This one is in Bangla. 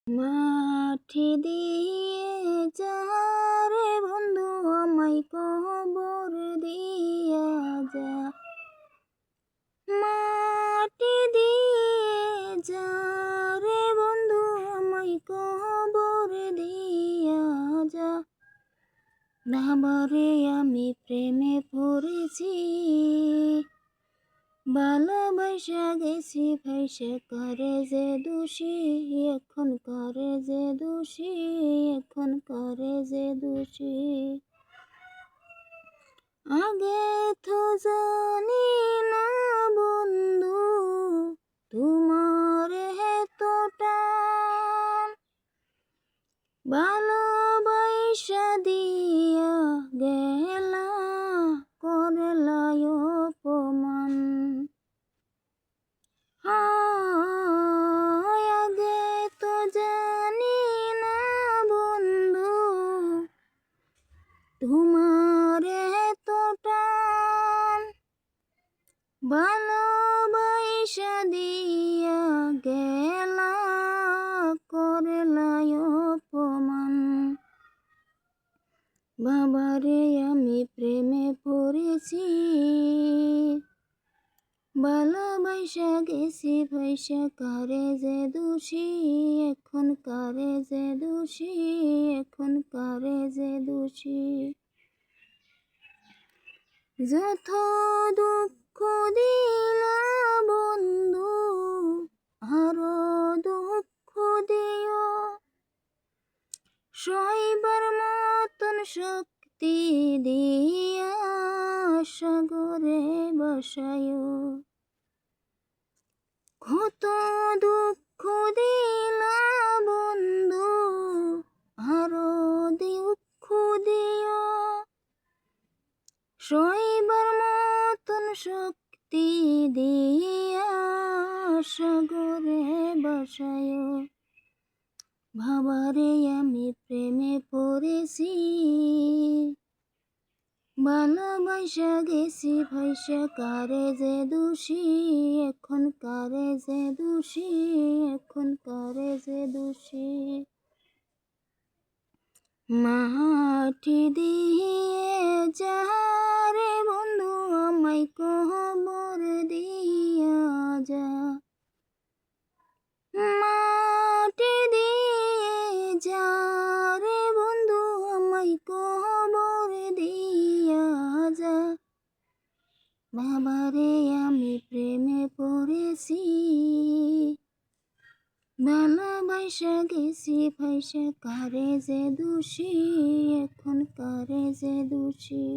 মাটি দিয়ে যা রে বন্ধু আমায় কবর দিয়া যা। মাটি দিয়ে যা রে বন্ধু আমায় কবর দিয়া যা। নাবারে আমি প্রেমে পড়েছি, ভালোবাসা গেছি ভাইসা করে যে দোষী, এখন করে যে দোষী, এখন করে যে দোষী। আগে তো জানি না বন্ধু তোমার এতটা, ভালোবাসা দিয়া গেলা করলাই অপমান। আগে তো জানি না বন্ধু তোমার এতটা, ভালোবাসা দিয়া গেলা করলাই অপমান। বাবারে আমি প্রেমে পড়েছি, ভালোবাসা গেছি ভাইসা কারে যে দোষী, এখন কারে যে দোষী, এখন কারে যে দোষী। যত দুঃখ দিলা বন্ধু আরো দুঃখ দিও, সইবার মতন শক্তি দিয়া সাগরে বসায়ো। কত দুঃখ দিলা বন্ধু আরো দুঃখ দিও, সইবার মতন শক্তি দিয়া সাগরে বসায়ো। ভাবারে আমি প্রেমে পড়েছি, ভালোবাসা গেছি ভাইসা কারে যে দোষী, এখন কারে যে দোষী, এখন কারে যে দোষী। মাটি দিয়ে যা রে বন্ধু আমায় কবর দিয়া যা। মাটি দিয়ে যা রে বন্ধু আমায় কবর দিয়া যা। বাবারে আমি প্রেমে পড়েছি, ভালোবাসা গেছি ভাইসা কারে যে দোষী, এখন কারে যে দোষী।